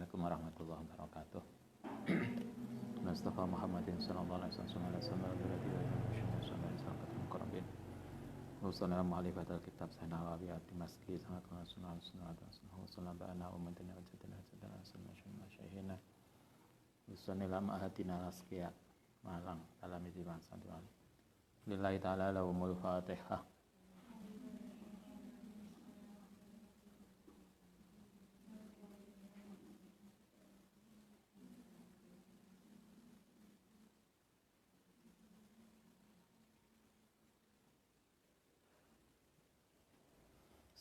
Assalamualaikum warahmatullahi wabarakatuh. Mustafa Muhammadin sallallahu alaihi wasallam Wassalamu alaikum warahmatullahi kitab sana wa bi maski sangat sunnah sallallahu ba'ana ummatina wa jadana sadana sunna syahina Bismillah ma'ahatina asqiya malang dalam iman santuan lillahi ta'ala lahumul fatihah.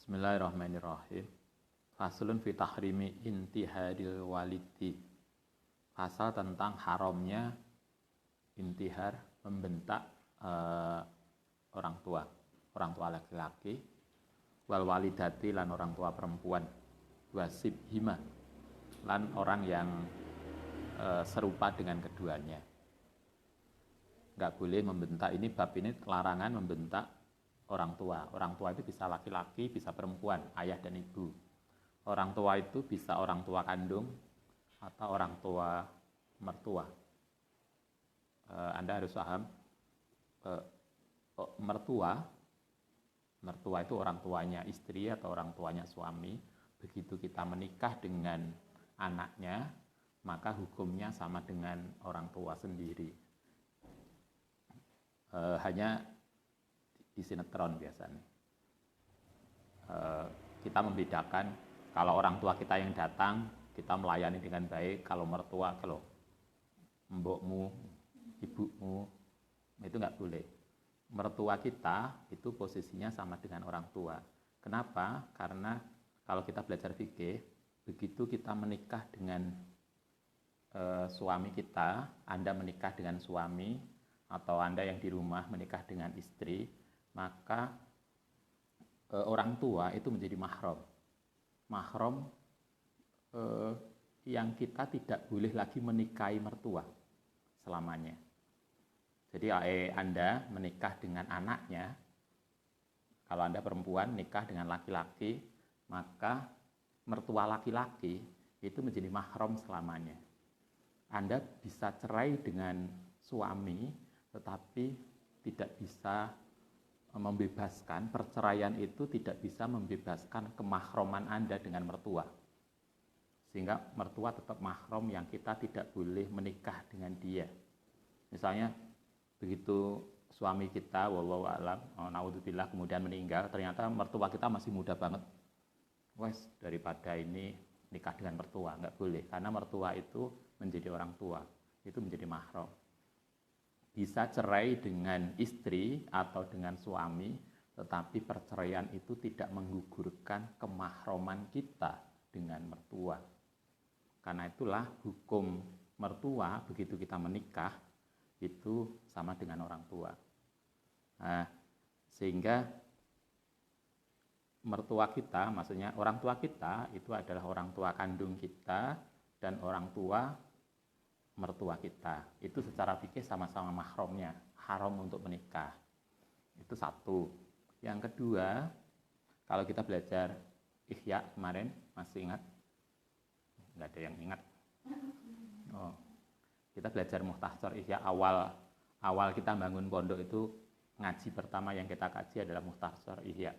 Bismillahirrahmanirrahim. Faslun fi tahrimi intiharil walidi. Pasal tentang haramnya intihar, membentak orang tua laki-laki, wal walidati lan orang tua perempuan, wasib hima lan orang yang serupa dengan keduanya. Enggak boleh membentak, ini bab ini larangan membentak orang tua. Orang tua itu bisa laki-laki, bisa perempuan, ayah dan ibu. Orang tua itu bisa orang tua kandung atau orang tua mertua. Anda harus paham, mertua itu orang tuanya istri atau orang tuanya suami. Begitu kita menikah dengan anaknya, maka hukumnya sama dengan orang tua sendiri. Hanya di sinetron biasanya kita membedakan, kalau orang tua kita yang datang kita melayani dengan baik, kalau mertua, kalau mbokmu, ibumu, itu nggak boleh. Mertua kita itu posisinya sama dengan orang tua. Kenapa? Karena kalau kita belajar fikih, begitu kita menikah dengan suami kita, Anda menikah dengan suami, atau Anda yang di rumah menikah dengan istri, maka orang tua itu menjadi mahram. Mahram yang kita tidak boleh lagi menikahi mertua selamanya. Jadi Anda menikah dengan anaknya, kalau Anda perempuan nikah dengan laki-laki, maka mertua laki-laki itu menjadi mahram selamanya. Anda bisa cerai dengan suami, tetapi tidak bisa membebaskan, perceraian itu tidak bisa membebaskan kemahroman Anda dengan mertua. Sehingga mertua tetap mahram yang kita tidak boleh menikah dengan dia. Misalnya begitu suami kita wallahu a'lam, naudzubillah, kemudian meninggal, ternyata mertua kita masih muda banget. Wes, daripada ini nikah dengan mertua, nggak boleh, karena mertua itu menjadi orang tua, itu menjadi mahram. Bisa cerai dengan istri atau dengan suami, tetapi perceraian itu tidak menggugurkan kemahroman kita dengan mertua. Karena itulah hukum mertua begitu kita menikah itu sama dengan orang tua. Nah, sehingga mertua kita, maksudnya orang tua kita itu adalah orang tua kandung kita dan orang tua mertua kita. Itu secara fikih sama-sama mahramnya, haram untuk menikah. Itu satu. Yang kedua, kalau kita belajar Ihya kemarin, masih ingat? Nggak ada yang ingat. Oh. Kita belajar Mukhtasar Ihya, awal kita bangun pondok itu, ngaji pertama yang kita kaji adalah Mukhtasar Ihya.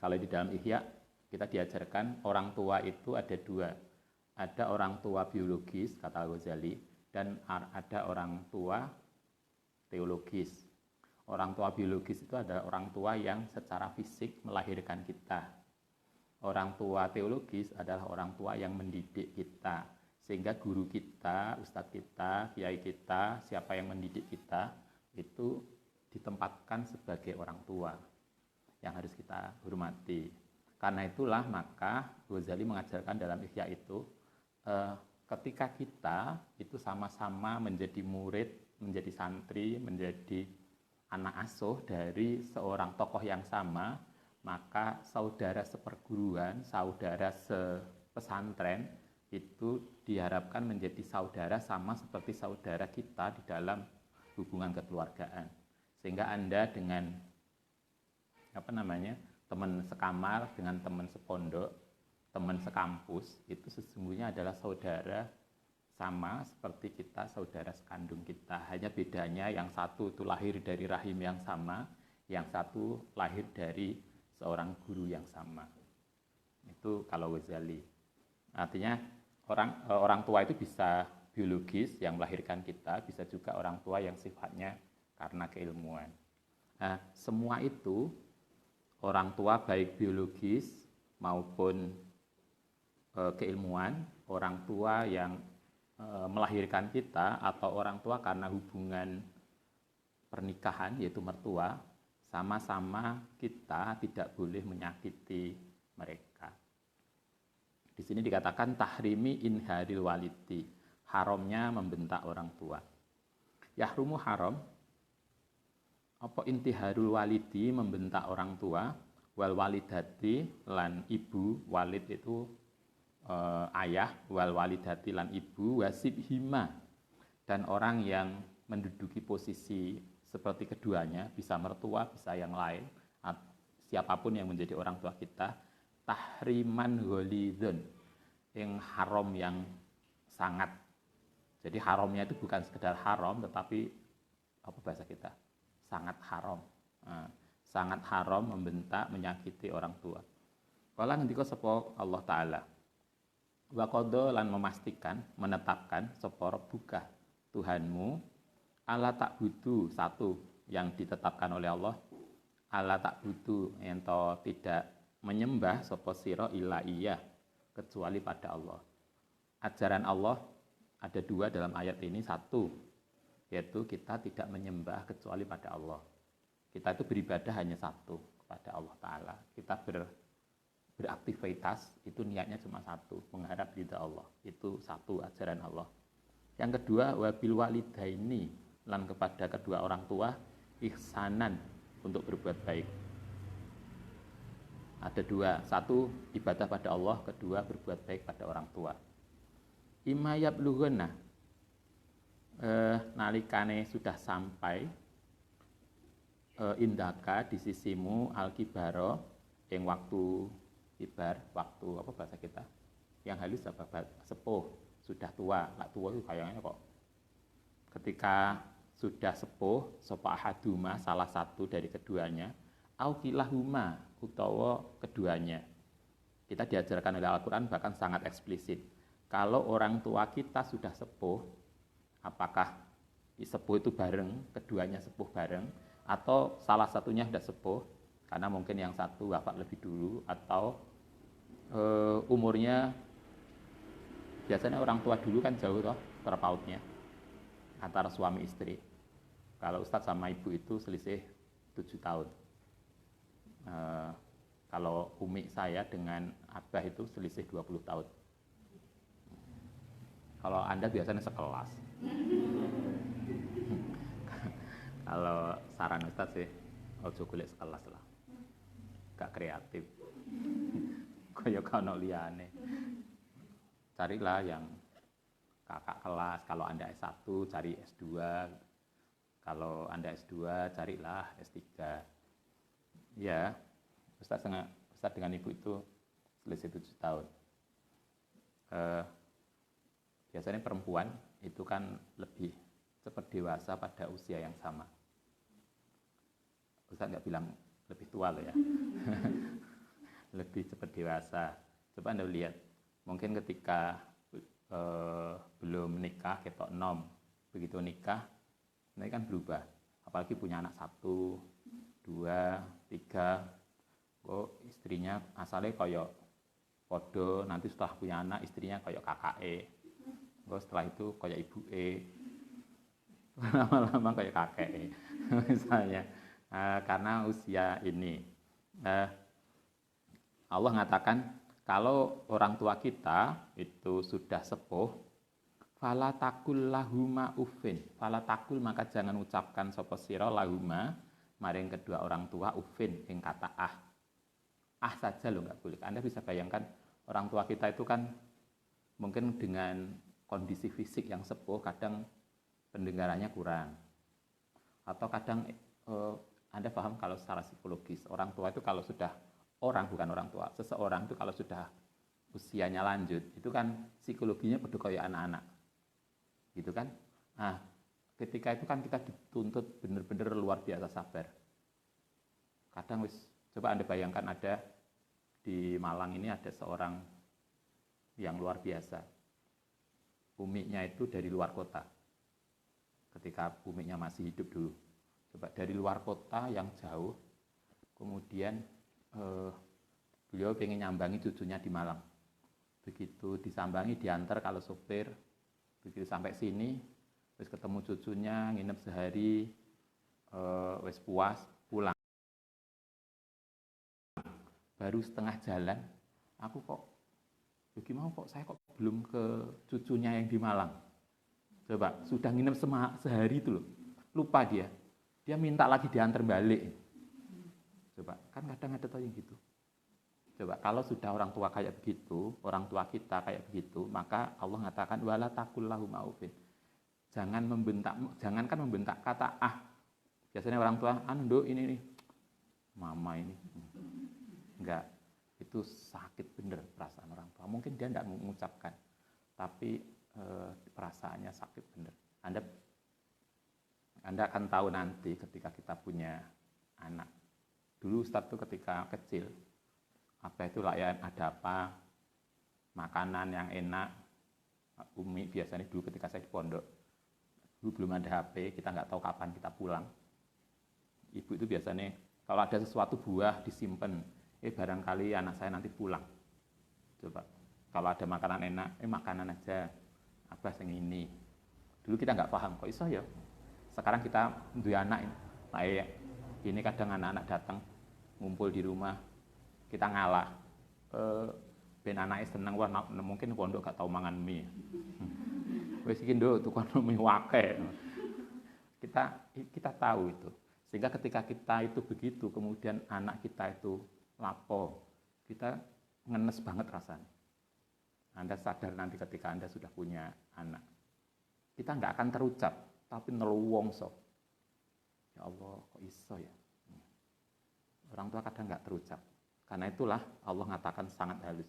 Kalau di dalam Ihya kita diajarkan orang tua itu ada dua. Ada orang tua biologis, kata Ghazali, dan ada orang tua teologis. Orang tua biologis itu adalah orang tua yang secara fisik melahirkan kita. Orang tua teologis adalah orang tua yang mendidik kita. Sehingga guru kita, ustadz kita, kiai kita, siapa yang mendidik kita, itu ditempatkan sebagai orang tua yang harus kita hormati. Karena itulah maka Ghazali mengajarkan dalam Ihya itu, ketika kita itu sama-sama menjadi murid, menjadi santri, menjadi anak asuh dari seorang tokoh yang sama, maka saudara seperguruan, saudara sepesantren itu diharapkan menjadi saudara sama seperti saudara kita di dalam hubungan kekeluargaan. Sehingga Anda dengan teman sekamar, dengan teman sepondok, teman sekampus itu sesungguhnya adalah saudara, sama seperti kita saudara sekandung kita. Hanya bedanya yang satu itu lahir dari rahim yang sama, yang satu lahir dari seorang guru yang sama. Itu kalau Ghazali. Artinya orang tua itu bisa biologis yang melahirkan kita, bisa juga orang tua yang sifatnya karena keilmuan. Nah, semua itu orang tua baik biologis maupun keilmuan, orang tua yang melahirkan kita atau orang tua karena hubungan pernikahan yaitu mertua, sama-sama kita tidak boleh menyakiti mereka. Di sini dikatakan tahrimi inharil walidi, haramnya membentak orang tua. Yahrumu haram apa intiharul walidi, membentak orang tua, wal walidati lan ibu, walid itu ayah, wal walidati lan ibu, wasib hima, dan orang yang menduduki posisi seperti keduanya, bisa mertua, bisa yang lain, siapapun yang menjadi orang tua kita, tahriman ghalidun, yang haram yang sangat. Jadi haramnya itu bukan sekedar haram, tetapi apa bahasa kita? Sangat haram. Sangat haram membentak, menyakiti orang tua. Kala ngendika sapa Allah Ta'ala, wa qadha lan memastikan, menetapkan sapa rabbuka Tuhanmu, ala ta'budu, satu yang ditetapkan oleh Allah, ala ta'budu, ento tidak menyembah sapa sira illa iya, kecuali pada Allah. Ajaran Allah ada dua dalam ayat ini. Satu, yaitu kita tidak menyembah kecuali pada Allah. Kita itu beribadah hanya satu, kepada Allah Ta'ala. Kita beraktivitas itu niatnya cuma satu, mengharap ridha Allah. Itu satu ajaran Allah. Yang kedua, wabil walidaini, lan kepada kedua orang tua, ihsanan, untuk berbuat baik. Ada dua, satu ibadah pada Allah, kedua berbuat baik pada orang tua. Imayab lughana, nalikane sudah sampai indaka di sisimu al-kibaro, yang waktu kibar, waktu apa bahasa kita? Yang halus apa? Sepuh, sudah tua. Lah tua itu kayaknya kok. Ketika sudah sepuh, sapa ahaduma, salah satu dari keduanya, au kilahuma, utawa keduanya. Kita diajarkan oleh Al-Qur'an bahkan sangat eksplisit. Kalau orang tua kita sudah sepuh, apakah sepuh itu bareng, keduanya sepuh bareng, atau salah satunya sudah sepuh, karena mungkin yang satu wafat lebih dulu, atau umurnya, biasanya orang tua dulu kan jauh toh terpautnya antara suami istri. Kalau Ustadz sama ibu itu selisih 7 tahun. Kalau umi saya dengan abah itu selisih 20 tahun. Kalau Anda biasanya sekelas. Kalau saran Ustadz sih, ojo golek sekelas lah. Gak kreatif. Kaya kono liyane. Carilah yang kakak kelas. Kalau Anda S1, cari S2. Kalau Anda S2, carilah S3. Ya, Ustaz dengan ibu itu selisih 7 tahun. Biasanya perempuan itu kan lebih cepat dewasa pada usia yang sama. Ustaz nggak bilang lebih tua loh ya. Lebih cepat dewasa. Coba Anda lihat, mungkin ketika belum menikah, ketok nom, begitu nikah, ini kan berubah. Apalagi punya anak 1, 2, 3, istrinya asalnya kayak podo, nanti setelah punya anak istrinya kayak kakake, setelah itu kayak ibuke, lama-lama kayak kakek, misalnya. Karena usia ini, Allah mengatakan kalau orang tua kita itu sudah sepuh, fala takul lahuma uffin, fala takul, maka jangan ucapkan sapa sira lahuma maring kedua orang tua uffin, ing kata saja loh, nggak boleh. Anda bisa bayangkan orang tua kita itu kan mungkin dengan kondisi fisik yang sepuh, kadang pendengarannya kurang, atau kadang Anda paham kalau secara psikologis orang tua itu kalau sudah, bukan orang tua, seseorang itu kalau sudah usianya lanjut, itu kan psikologinya pada kayak anak-anak, gitu kan? Nah, ketika itu kan kita dituntut benar-benar luar biasa sabar. Kadang coba Anda bayangkan ada di Malang ini ada seorang yang luar biasa. Umiknya itu dari luar kota. Ketika umiknya masih hidup dulu. Coba dari luar kota yang jauh, kemudian beliau pengen nyambangi cucunya di Malang. Begitu disambangi, diantar kalau sopir, begitu sampai sini, terus ketemu cucunya, nginep sehari, wis puas, pulang. Baru setengah jalan, aku kok, bagaimana kok saya kok belum ke cucunya yang di Malang. Coba, sudah nginep sehari itu loh, lupa dia minta lagi diantar balik. Coba, kan kadang ada yang gitu. Coba, kalau sudah orang tua kayak begitu, orang tua kita kayak begitu, maka Allah mengatakan wala taqul lahum aufin. Jangan membentak, jangankan membentak, kata biasanya orang tua, Nduk ini mama ini. Enggak, itu sakit bener perasaan orang tua. Mungkin dia enggak mengucapkan, tapi perasaannya sakit bener. Anda akan tahu nanti ketika kita punya anak. Dulu Ustadz tuh ketika kecil, apa itu layan, ada apa, makanan yang enak, Umi biasanya dulu ketika saya di pondok, dulu belum ada HP, kita nggak tahu kapan kita pulang. Ibu itu biasanya kalau ada sesuatu buah disimpan, barangkali anak saya nanti pulang. Coba, kalau ada makanan enak, makanan aja, apa yang ini. Dulu kita nggak paham, kok iso ya. Sekarang kita dua anak ini kadang anak-anak datang, ngumpul di rumah, kita ngalah, ben anaknya seneng, wah mungkin pondok gak tau mangan mie. Wes iki nduk tukang mie wake. Kita tahu itu. Sehingga ketika kita itu begitu, kemudian anak kita itu lapo, kita ngenes banget rasanya. Anda sadar nanti ketika Anda sudah punya anak. Kita nggak akan terucap, tapi neluwongso. Ya Allah, kok iso ya? Orang tua kadang nggak terucap. Karena itulah Allah mengatakan sangat halus.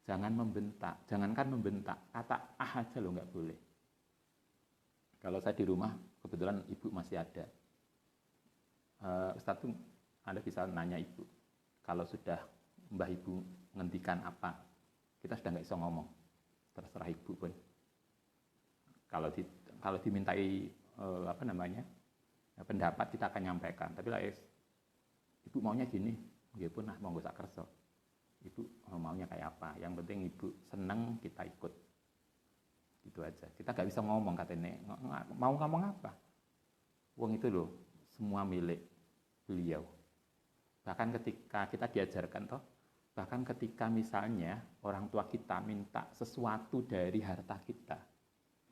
Jangan membentak, jangankan membentak, kata aja lo nggak boleh. Kalau saya di rumah, kebetulan ibu masih ada. Ustadz tuh Anda bisa nanya ibu. Kalau sudah mbah ibu ngendikan apa, kita sudah nggak bisa ngomong. Terserah ibu pun. Kalau dimintai pendapat kita akan nyampaikan. Tapi lah ibu maunya gini, nggih pun monggo sak kersa. Ibu maunya kayak apa? Yang penting ibu seneng, kita ikut. Gitu aja. Kita nggak bisa ngomong katanya, mau ngomong apa? Wong itu loh, semua milik beliau. Bahkan ketika kita diajarkan toh, bahkan ketika misalnya orang tua kita minta sesuatu dari harta kita,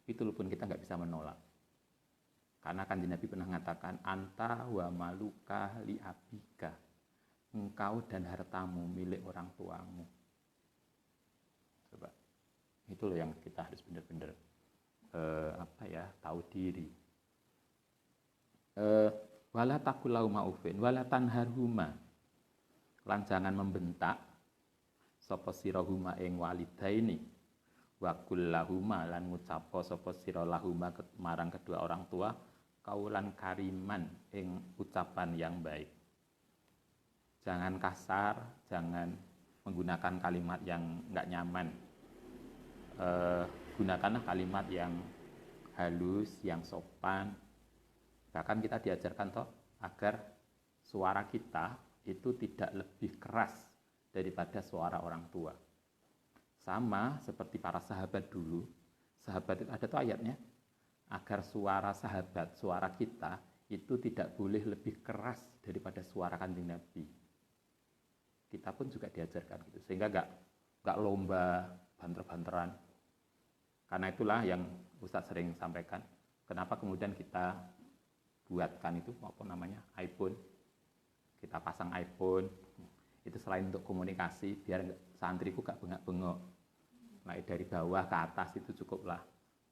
itu pun kita nggak bisa menolak. Karena Kanjeng Nabi pernah mengatakan, anta wa maluka li abika. Engkau dan hartamu milik orang tuamu. Coba. Itu loh yang kita harus benar-benar tahu diri. Wala taqul lahuma uffin wala tanharhuma. Lan jangan membentak sapa sira huma ing walidaini. Wa qul lahuma lan ngucapo sapa sira lahuma marang kedua orang tua kaulan kariman ing ucapan yang baik. Jangan kasar, jangan menggunakan kalimat yang enggak nyaman. Gunakanlah kalimat yang halus, yang sopan. Bahkan kita diajarkan toh agar suara kita itu tidak lebih keras daripada suara orang tua. Sama seperti para sahabat dulu. Sahabat itu ada tuh ayatnya, agar suara sahabat, suara kita itu tidak boleh lebih keras daripada suara Kanjeng Nabi. Kita pun juga diajarkan gitu, sehingga enggak lomba banter-banteran. Karena itulah yang Ustadz sering sampaikan, kenapa kemudian kita buatkan itu iPhone. Kita pasang iPhone, itu selain untuk komunikasi, biar santriku gak bengak-bengok. Nah, dari bawah ke atas itu cukuplah.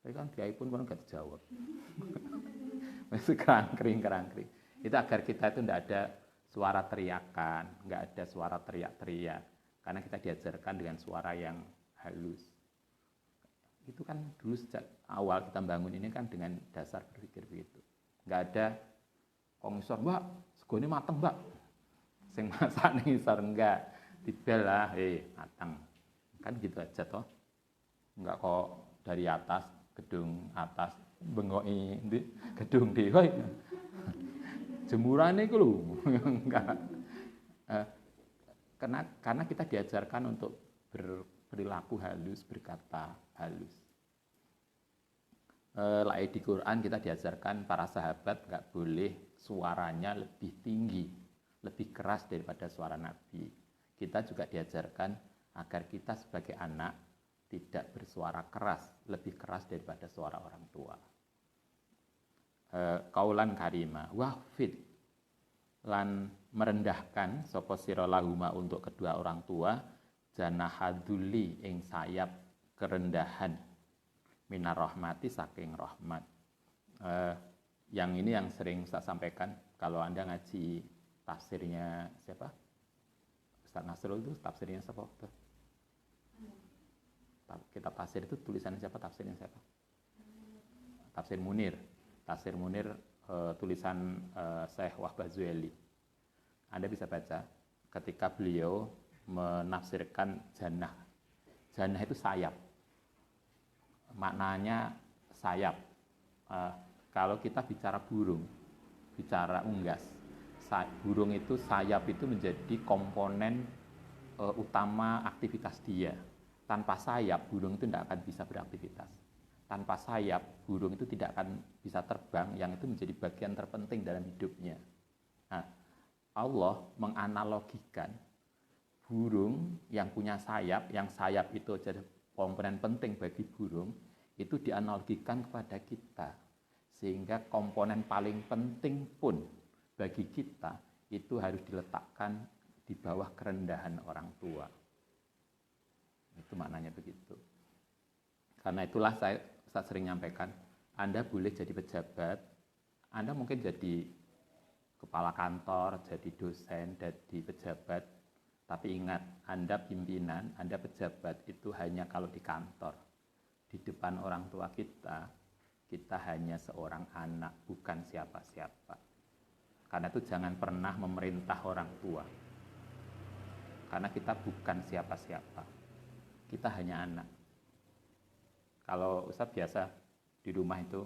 Tapi kan di iPhone kan gak dijawab. Masih kerangkring. Itu agar kita itu tidak ada suara teriakan, nggak ada suara teriak-teriak. Karena kita diajarkan dengan suara yang halus. Itu kan dulu sejak awal kita bangun ini kan dengan dasar berpikir begitu. Nggak ada kongisor, Mbak, segone mateng, Mbak. Sing masak ning ngisor enggak. Dibel lah, mateng. Kan gitu aja toh. Enggak kok dari atas, gedung atas, bengoki gedung dhewe. Jemurane iku lho. Enggak. Karena kita diajarkan untuk berperilaku halus, berkata halus. Di Quran kita diajarkan para sahabat nggak boleh suaranya lebih tinggi, lebih keras daripada suara Nabi. Kita juga diajarkan agar kita sebagai anak tidak bersuara keras, lebih keras daripada suara orang tua. Kaulan karima, wahfid, lan merendahkan sapa sira lahuma untuk kedua orang tua, janahadzulli ing sayap kerendahan minar rahmati saking rahmat. Yang ini yang sering saya sampaikan kalau Anda ngaji tafsirnya siapa? Ustaz Nasrul itu tafsirnya siapa? Kitab tafsir itu tulisannya siapa? Tafsirnya siapa? Tafsir Munir. Tafsir Munir tulisan Syekh Wahbah Zuhaili. Anda bisa baca ketika beliau menafsirkan janah. Janah itu sayap. Maknanya sayap. Kalau kita bicara burung, bicara unggas, burung itu sayap itu menjadi komponen utama aktivitas dia. Tanpa sayap, burung itu tidak akan bisa beraktivitas. Tanpa sayap, burung itu tidak akan bisa terbang, yang itu menjadi bagian terpenting dalam hidupnya. Nah, Allah menganalogikan burung yang punya sayap, yang sayap itu jadi komponen penting bagi burung, itu dianalogikan kepada kita. Sehingga komponen paling penting pun bagi kita itu harus diletakkan di bawah kerendahan orang tua. Itu maknanya begitu. Karena itulah saya sering nyampaikan, Anda boleh jadi pejabat, Anda mungkin jadi kepala kantor, jadi dosen, jadi pejabat, tapi ingat, Anda pimpinan, Anda pejabat itu hanya kalau di kantor. Di depan orang tua kita hanya seorang anak, bukan siapa-siapa. Karena itu jangan pernah memerintah orang tua. Karena kita bukan siapa-siapa. Kita hanya anak. Kalau Ustaz biasa di rumah itu,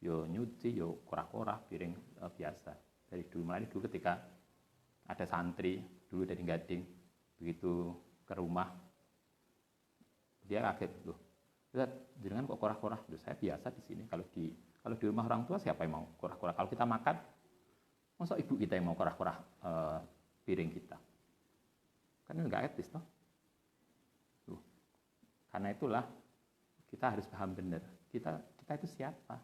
yo nyuci, yo korah-korah, piring biasa. Dari dulu, mulai dulu ketika ada santri, dulu dari Gading, begitu ke rumah, dia kaget, loh, Ustaz, jangan kok korah-korah. Loh, saya biasa di sini. Kalau di rumah orang tua siapa yang mau korah-korah? Kalau kita makan, masa ibu kita yang mau korah-korah piring kita? Kan itu nggak etis, toh. Karena itulah kita harus paham benar. Kita itu siapa?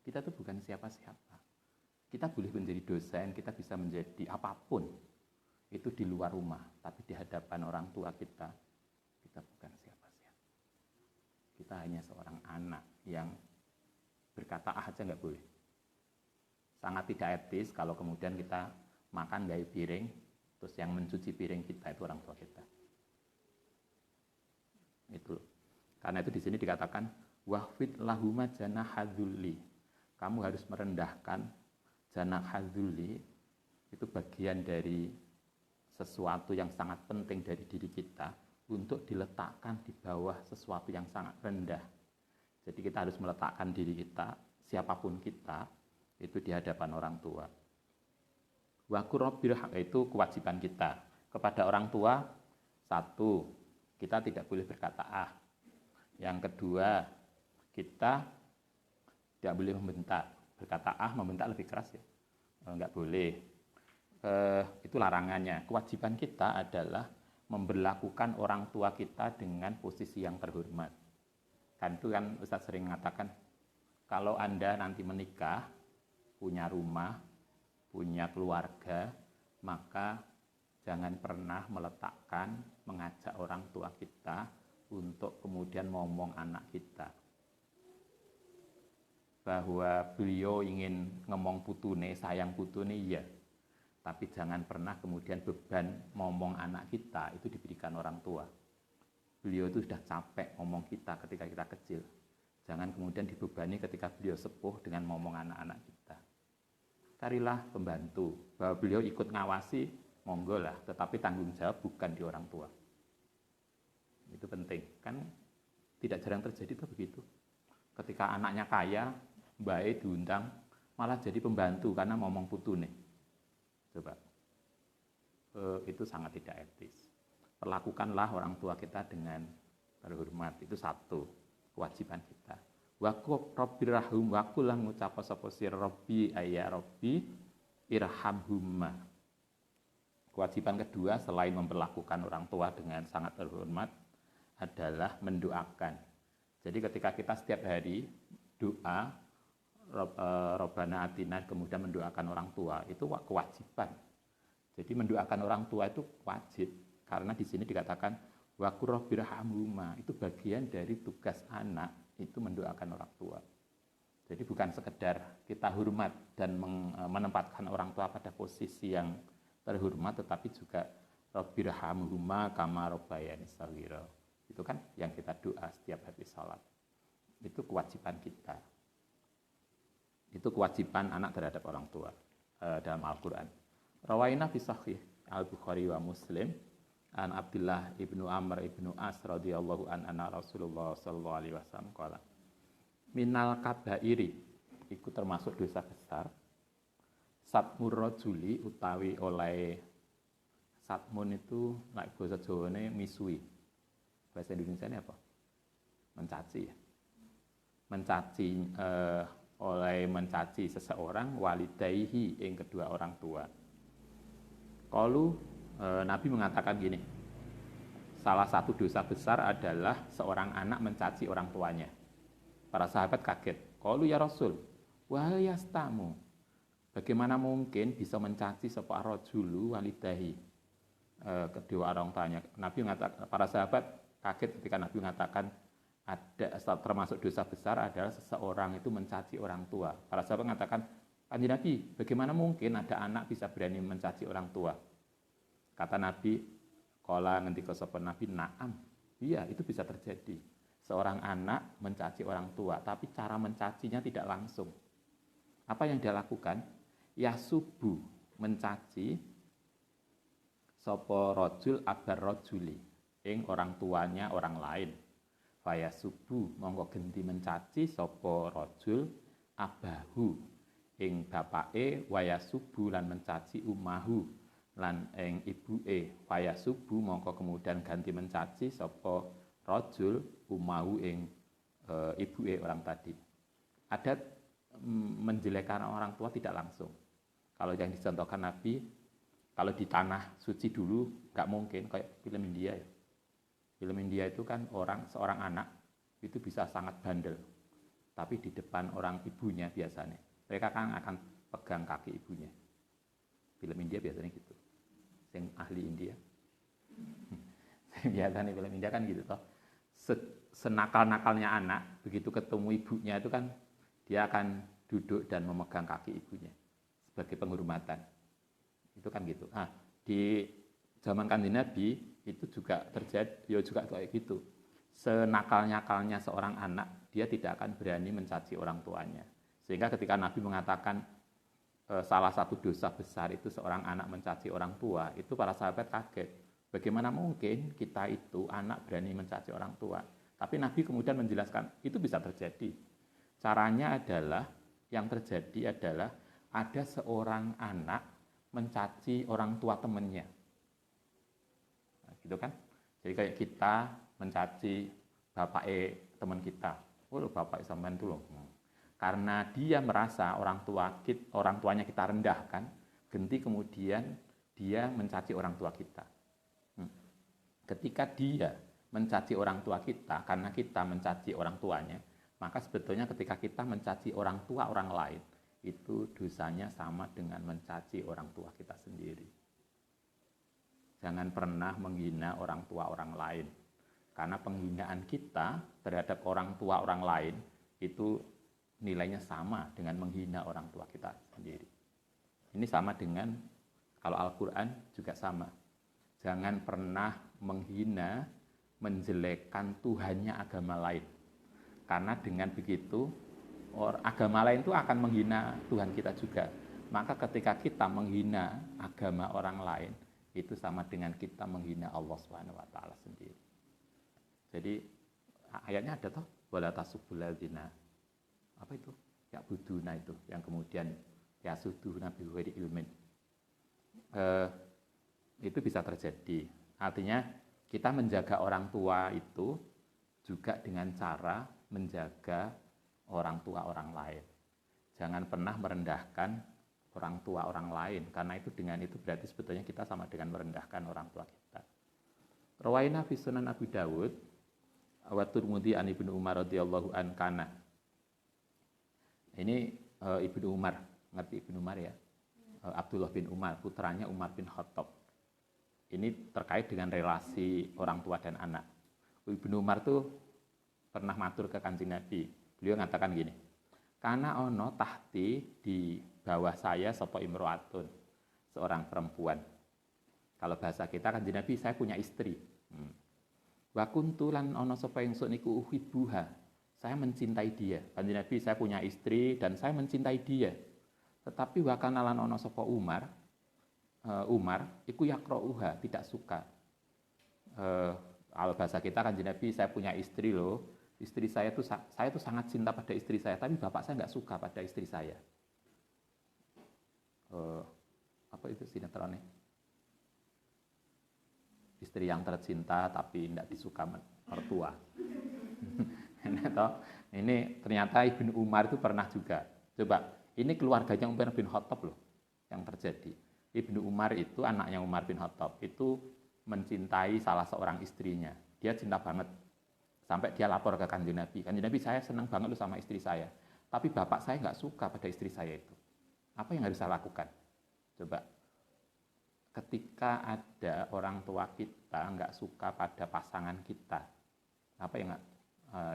Kita itu bukan siapa-siapa. Kita boleh menjadi dosen, kita bisa menjadi apapun. Itu di luar rumah, tapi di hadapan orang tua kita bukan siapa-siapa. Kita hanya seorang anak yang berkata aja nggak boleh. Sangat tidak etis kalau kemudian kita makan dari piring, terus yang mencuci piring kita itu orang tua kita. Itu. Karena itu di sini dikatakan wahfid lahuma janahadzulli. Kamu harus merendahkan janahadzulli, itu bagian dari sesuatu yang sangat penting dari diri kita untuk diletakkan di bawah sesuatu yang sangat rendah. Jadi kita harus meletakkan diri kita, siapapun kita, itu di hadapan orang tua. Wa qurrabil haq, itu kewajiban kita kepada orang tua. Satu, kita tidak boleh berkata ah. Yang kedua, kita tidak boleh membentak. Berkata ah, membentak lebih keras ya. Enggak boleh. Itu larangannya. Kewajiban kita adalah memberlakukan orang tua kita dengan posisi yang terhormat. Kan itu kan Ustaz sering mengatakan, kalau Anda nanti menikah, punya rumah, punya keluarga, maka jangan pernah mengajak orang tua kita untuk kemudian ngomong anak kita. Bahwa beliau ingin ngomong putune, sayang putune, iya. Tapi jangan pernah kemudian beban ngomong anak kita itu diberikan orang tua. Beliau itu sudah capek ngomong kita ketika kita kecil. Jangan kemudian dibebani ketika beliau sepuh dengan ngomong anak-anak kita. Carilah pembantu, bahwa beliau ikut ngawasi, monggo lah, tetapi tanggung jawab bukan di orang tua. Itu penting, kan tidak jarang terjadi tuh begitu. Ketika anaknya kaya, mbaknya diundang, malah jadi pembantu karena ngomong putune. Coba, itu sangat tidak etis. Perlakukanlah orang tua kita dengan terhormat, itu satu kewajiban kita. Waku Robbir rahum, waku lah ngucap sapa sira Robbi ayya Robbi irhamhumma. Kewajiban kedua selain memperlakukan orang tua dengan sangat terhormat adalah mendoakan. Jadi ketika kita setiap hari doa Robbana atina, kemudian mendoakan orang tua, itu kewajiban. Jadi mendoakan orang tua itu wajib, karena di sini dikatakan wa qur rabbirhamhuma, itu bagian dari tugas anak itu mendoakan orang tua. Jadi bukan sekedar kita hormat dan menempatkan orang tua pada posisi yang terhormat, tetapi juga rabbirhamhuma kama rabbayani shaghira. Itu kan yang kita doa setiap habis salat. Itu kewajiban kita. Itu kewajiban anak terhadap orang tua dalam Al-Quran. Rawaina fi sahih Al-Bukhari wa Muslim an Abdullah ibnu Amr ibnu As radhiyallahu anna Rasulullah sallallahu alaihi wasallam qala minal kabairi, itu termasuk dosa besar, satmur rajuli utawi oleh satmun itu nek bahasa Jawane misui. Bahasa Indonesia ini apa? Mencaci ya. Mencaci oleh mencaci seseorang walidaihi yang kedua orang tua. Kalau Nabi mengatakan gini, salah satu dosa besar adalah seorang anak mencaci orang tuanya. Para sahabat kaget. Kalau ya Rasul, wahal yastamu, bagaimana mungkin bisa mencaci sapa rajulu walidaihi, kedua orang tuanya. Nabi mengatakan, para sahabat kaget ketika Nabi mengatakan ada termasuk dosa besar adalah seseorang itu mencaci orang tua. Para sahabat mengatakan, Kanjeng Nabi, bagaimana mungkin ada anak bisa berani mencaci orang tua? Kata Nabi, qala ngendika sapa Nabi, na'am. Iya, itu bisa terjadi. Seorang anak mencaci orang tua, tapi cara mencacinya tidak langsung. Apa yang dia lakukan? Yasubu, mencaci sapa rajul abar rajuli, ing orang tuanya orang lain. Faya subuh monggo genti mencaci sapa rajul abahu ing bapake, waya subuh lan mencaci umahu lan ing ibuke. Faya subuh monggo kemudian ganti mencaci sapa rajul umahu ing ibuke orang tadi. Ada menjelekkan orang tua tidak langsung. Kalau yang dicontohkan Nabi, kalau di tanah suci dulu nggak mungkin, kayak film India ya. Film India itu kan seorang anak itu bisa sangat bandel, tapi di depan orang ibunya biasanya mereka kan akan pegang kaki ibunya. Film India biasanya gitu, yang ahli India. Biasanya film India kan gitu toh. Senakal-nakalnya anak, begitu ketemu ibunya itu kan dia akan duduk dan memegang kaki ibunya sebagai penghormatan. Itu kan gitu. Nah, di zaman Kanjeng Nabi itu juga terjadi, ya juga kayak gitu. Senakal-nakalnya seorang anak, dia tidak akan berani mencaci orang tuanya. Sehingga ketika Nabi mengatakan salah satu dosa besar itu seorang anak mencaci orang tua, itu para sahabat kaget. Bagaimana mungkin kita itu anak berani mencaci orang tua? Tapi Nabi kemudian menjelaskan, itu bisa terjadi. Caranya adalah, yang terjadi adalah ada seorang anak mencaci orang tua temannya. Gitu kan? Jadi kayak kita mencaci bapak teman kita. Oh, bapak sampean itu loh. Karena dia merasa orang tuanya kita rendahkan, genti kemudian dia mencaci orang tua kita. Ketika dia mencaci orang tua kita karena kita mencaci orang tuanya, maka sebetulnya ketika kita mencaci orang tua orang lain, itu dosanya sama dengan mencaci orang tua kita sendiri. Jangan pernah menghina orang tua orang lain. Karena penghinaan kita terhadap orang tua orang lain itu nilainya sama dengan menghina orang tua kita sendiri. Ini sama dengan Kalau Al-Quran juga sama. Jangan pernah menghina, menjelekkan Tuhannya agama lain. Karena dengan begitu, agama lain itu akan menghina Tuhan kita juga. Maka ketika kita menghina agama orang lain, itu sama dengan kita menghina Allah SWT sendiri. Jadi ayatnya ada toh, wala tasubul ladzina. Apa itu? Ya buduna itu, yang kemudian ya suduhuna bi ghairi ilmin. Itu bisa terjadi. Artinya kita menjaga orang tua itu juga dengan cara menjaga orang tua orang lain. Jangan pernah merendahkan orang tua orang lain, karena itu dengan itu berarti sebetulnya kita sama dengan merendahkan orang tua kita. Rawaina fi Sunan Abi Dawud wa Tirmidzi an Ibnu Umar radhiyallahu an kana. Ini Ibnu Umar, ngerti Ibnu Umar ya? Abdullah bin Umar, putranya Umar bin Khattab. Ini terkait dengan relasi orang tua dan anak. Ibnu Umar tuh pernah matur ke Kanjeng Nabi. Beliau mengatakan gini, "Kana ono tahti di bawah saya sapa imro'atun, seorang perempuan." Kalau bahasa kita Kanjeng Nabi, saya punya istri. Wa kuntu lan ono sapa ingsun niku uhibbuha. Saya mencintai dia. Kanjeng Nabi, saya punya istri dan saya mencintai dia. Tetapi wa kana lan ono sapa Umar iku yakrauha, tidak suka. Kalau bahasa kita Kanjeng Nabi, saya punya istri loh. Istri saya tuh sangat cinta pada istri saya, tapi bapak saya nggak suka pada istri saya. Apa itu sinetronnya? Istri yang tercinta tapi tidak disuka mertua. Ini ternyata Ibnu Umar itu pernah juga. Coba, ini keluarganya Umar bin Khattab loh yang terjadi. Ibnu Umar itu anaknya Umar bin Khattab itu mencintai salah seorang istrinya. Dia cinta banget. Sampai dia lapor ke Kanjeng Nabi. Kanjeng Nabi, saya senang banget loh sama istri saya. Tapi bapak saya nggak suka pada istri saya itu. Apa yang harus saya lakukan? Coba. Ketika ada orang tua kita nggak suka pada pasangan kita, apa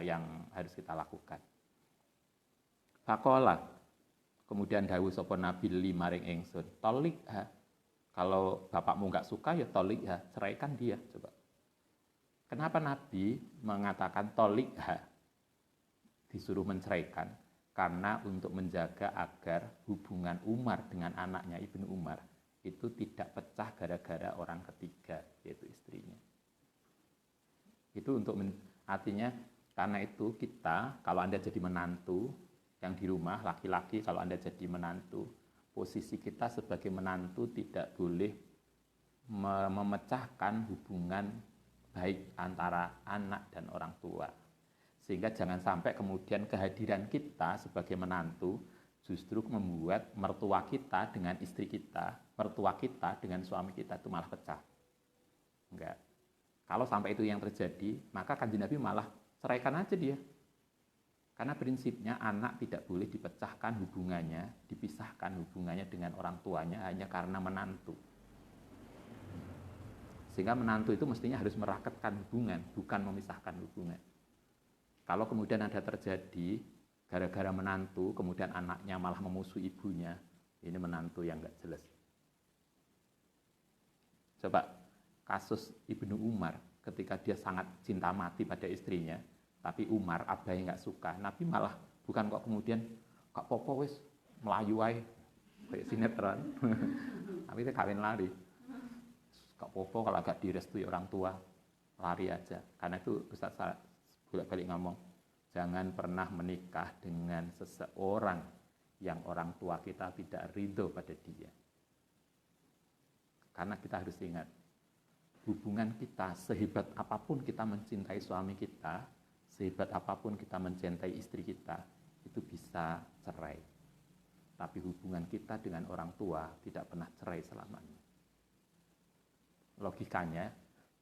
yang harus kita lakukan? Fakola, kemudian dawuh sapa Nabi maring ingsun, tolikha. Kalau bapakmu nggak suka ya tolikha, ceraikan dia. Coba. Kenapa Nabi mengatakan tolikha, disuruh menceraikan? Karena untuk menjaga agar hubungan Umar dengan anaknya Ibnu Umar itu tidak pecah gara-gara orang ketiga, yaitu istrinya. Itu artinya karena itu kita, kalau Anda jadi menantu yang di rumah, laki-laki kalau Anda jadi menantu, posisi kita sebagai menantu tidak boleh memecahkan hubungan baik antara anak dan orang tua. Sehingga jangan sampai kemudian kehadiran kita sebagai menantu justru membuat mertua kita dengan istri kita, mertua kita dengan suami kita itu malah pecah. Enggak. Kalau sampai itu yang terjadi, maka Kanjeng Nabi malah ceraikan aja dia. Karena prinsipnya anak tidak boleh dipecahkan hubungannya, dipisahkan hubungannya dengan orang tuanya hanya karena menantu. Sehingga menantu itu mestinya harus merakatkan hubungan, bukan memisahkan hubungan. Kalau kemudian ada terjadi gara-gara menantu, kemudian anaknya malah memusuhi ibunya, ini menantu yang nggak jelas. Coba kasus Ibnu Umar, ketika dia sangat cinta mati pada istrinya, tapi Umar abai nggak suka, Nabi malah bukan kok kemudian kak popo wis melayu wae kayak sinetron, tapi itu kawin lari. Kak popo kalau agak direstui orang tua lari aja, karena itu Ustaz bolak-balik ngomong, jangan pernah menikah dengan seseorang yang orang tua kita tidak ridho pada dia. Karena kita harus ingat, hubungan kita sehebat apapun kita mencintai suami kita, sehebat apapun kita mencintai istri kita, itu bisa cerai. Tapi hubungan kita dengan orang tua tidak pernah cerai selamanya. Logikanya,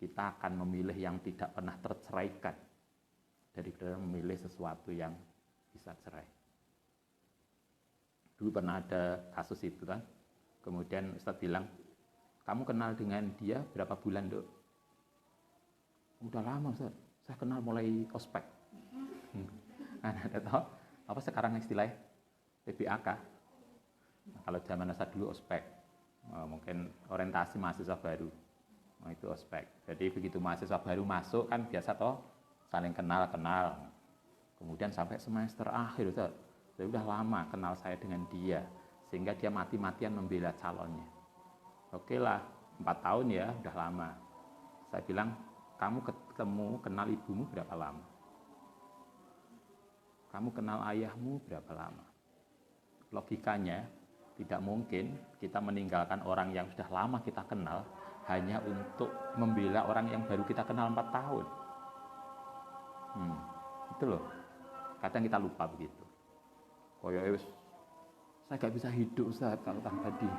kita akan memilih yang tidak pernah terceraikan daripada memilih sesuatu yang bisa cerai. Dulu pernah ada kasus itu kan, kemudian Ustaz bilang, kamu kenal dengan dia berapa bulan, Dok? Udah lama, Ustaz. Saya kenal mulai ospek. Ada tahu apa sekarang istilahnya? PBAK. Nah, kalau zaman saya dulu ospek. mungkin orientasi mahasiswa baru. Itu ospek. Jadi begitu mahasiswa baru masuk kan biasa toh saling kenal. Kemudian sampai semester akhir sudah lama kenal saya dengan dia, sehingga dia mati-matian membela calonnya. Oke lah, 4 tahun ya, udah lama. Saya bilang, kamu kenal ibumu berapa lama? Kamu kenal ayahmu berapa lama? Logikanya, tidak mungkin kita meninggalkan orang yang sudah lama kita kenal hanya untuk membela orang yang baru kita kenal 4 tahun. Itu loh. Kadang kita lupa begitu. Saya gak bisa hidup Ustaz kalau tanpa dia.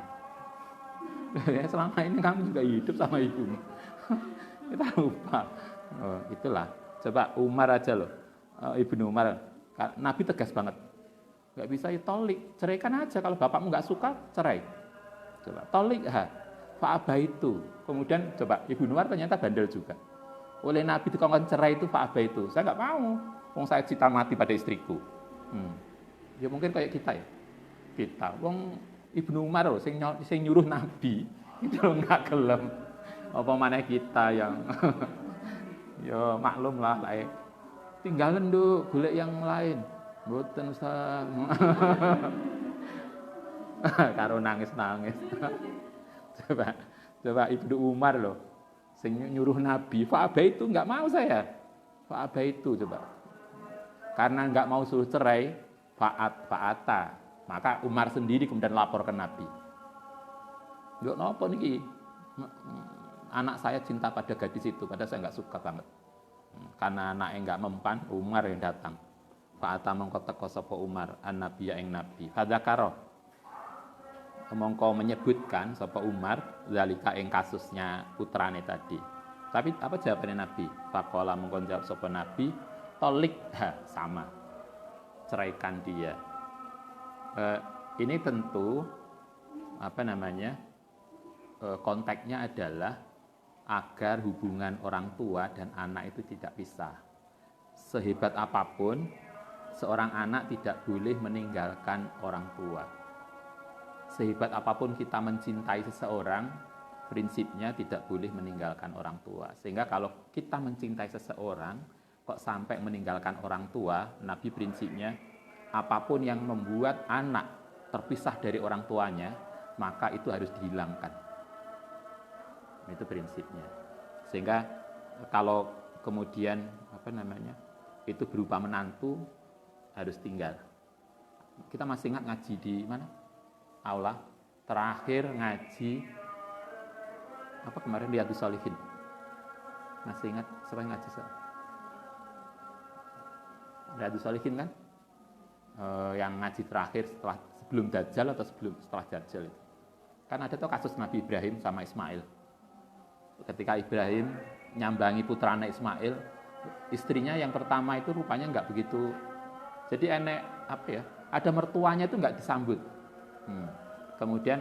Ya, selama ini kamu juga hidup sama ibumu. Kita lupa. Itulah. Coba Umar aja loh. Ibnu Umar. Nabi tegas banget. Gak bisa tolik. Ceraikan aja. Kalau bapakmu gak suka, cerai. Coba tolik. Fa'abah itu. Kemudian coba Ibnu Umar ternyata bandel juga. Oleh Nabi dikongkon cerai itu Fa'abah itu. Saya gak mau. Wong saya cinta mati pada istriku. Ya mungkin kayak kita ya. Kita. Wong Ibnu Umar loh, sing nyuruh Nabi itu loh nggak gelem. Apa mana kita yang ya maklum lah tinggalin dulu golek yang lain. Mboten usah. Karo nangis-nangis. Coba Ibnu Umar loh, sing nyuruh Nabi. Fa'abah itu nggak mau saya. Fa'abah itu coba. Karena nggak mau suruh cerai, fa'ata. Maka Umar sendiri kemudian lapor ke Nabi. Yo napa niki? Anak saya cinta pada gadis itu, padahal saya nggak suka banget. Karena anaknya nggak mempan, Umar yang datang. Fa'ata mongko teko sapa Umar, an-nabiyya ing nabi. Fadzakara. Mongko menyebutkan sapa Umar zalika ing kasusnya putrane tadi. Tapi apa jawabannya Nabi? Faqala mongko jawab sapa Nabi, tolik sama. Ceraikan dia. Ini tentu konteksnya adalah agar hubungan orang tua dan anak itu tidak pisah. Sehebat apapun seorang anak tidak boleh meninggalkan orang tua. Sehebat apapun kita mencintai seseorang, prinsipnya tidak boleh meninggalkan orang tua. Sehingga kalau kita mencintai seseorang kok sampai meninggalkan orang tua, Nabi prinsipnya apapun yang membuat anak terpisah dari orang tuanya, maka itu harus dihilangkan. Itu prinsipnya. Sehingga kalau kemudian itu berupa menantu harus tinggal. Kita masih ingat ngaji di mana? Aula. Terakhir ngaji apa kemarin Riyadhus Shalihin. Masih ingat siapa yang ngaji? Riyadhus Shalihin kan? Yang ngaji terakhir sebelum Dajjal atau setelah Dajjal itu. Kan ada tuh kasus Nabi Ibrahim sama Ismail. Ketika Ibrahim nyambangi putranya Ismail, istrinya yang pertama itu rupanya enggak begitu. Jadi ada mertuanya itu enggak disambut. Kemudian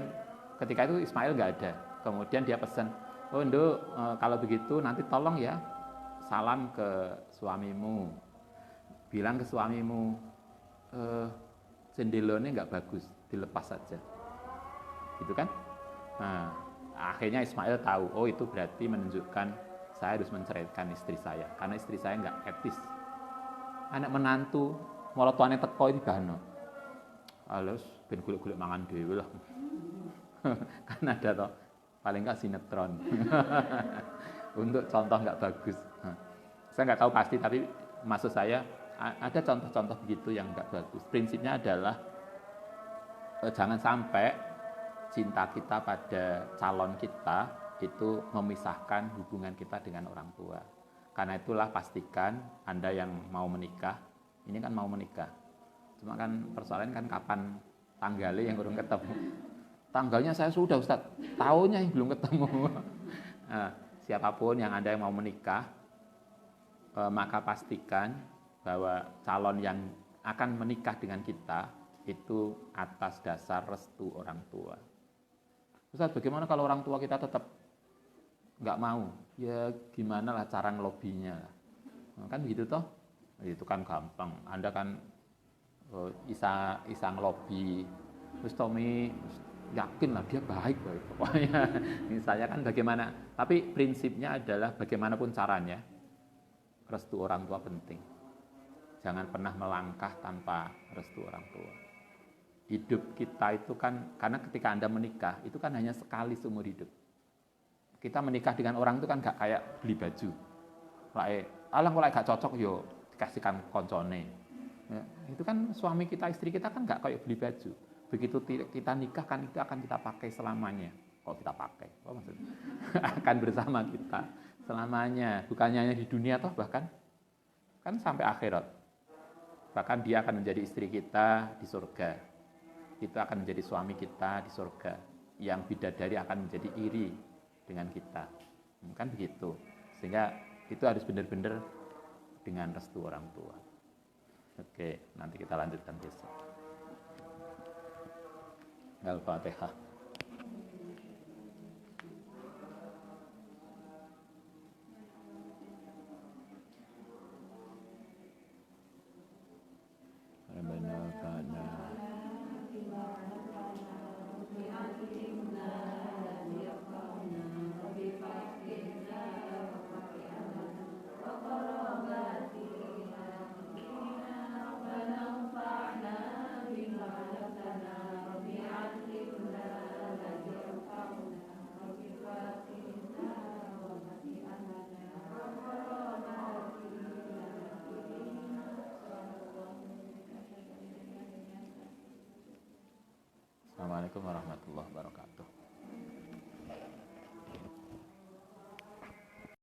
ketika itu Ismail enggak ada. Kemudian dia pesan, "Oh, Nduk, kalau begitu nanti tolong ya salam ke suamimu. Bilang ke suamimu, jendelanya nggak bagus, dilepas saja." Gitu kan? Nah, akhirnya Ismail tahu, oh itu berarti menunjukkan saya harus menceraikan istri saya, karena istri saya nggak etis. Anak menantu, malah tuane teko iki bano. Alus ben golek-golek mangan dhewe lah. Kan ada toh, paling nggak sinetron. Untuk contoh nggak bagus. Saya nggak tahu pasti, tapi maksud saya ada contoh-contoh begitu yang nggak bagus. Prinsipnya adalah jangan sampai cinta kita pada calon kita itu memisahkan hubungan kita dengan orang tua. Karena itulah pastikan Anda yang mau menikah, ini kan mau menikah. Cuma kan persoalan kan kapan tanggalnya yang belum ketemu. Tanggalnya saya sudah Ustaz, tahunnya yang belum ketemu. Nah, siapapun yang Anda yang mau menikah, maka pastikan bahwa calon yang akan menikah dengan kita itu atas dasar restu orang tua. Ustaz, bagaimana kalau orang tua kita tetap nggak mau? Ya gimana lah cara ngelobinya? Kan begitu toh? Itu kan gampang. Anda kan isa ngelobi. Terus Tommy yakinlah dia baik pokoknya. Misalnya kan bagaimana, tapi prinsipnya adalah bagaimanapun caranya, restu orang tua penting. Jangan pernah melangkah tanpa restu orang tua. Hidup kita itu kan, karena ketika Anda menikah, itu kan hanya sekali seumur hidup. Kita menikah dengan orang itu kan gak kayak beli baju. Alang kalau gak cocok, yo dikasihkan koncone. Ya, itu kan suami kita, istri kita kan gak kayak beli baju. Begitu kita nikah kan itu akan kita pakai selamanya. Kalau kita pakai, apa maksudnya? Akan bersama kita selamanya. Bukannya hanya di dunia toh, bahkan kan sampai akhirat. Bahkan dia akan menjadi istri kita di surga. Kita akan menjadi suami kita di surga. Yang bidadari akan menjadi iri dengan kita. Kan begitu. Sehingga itu harus benar-benar dengan restu orang tua. Oke, nanti kita lanjutkan besok. Al-Fatihah. Assalamualaikum warahmatullahi wabarakatuh.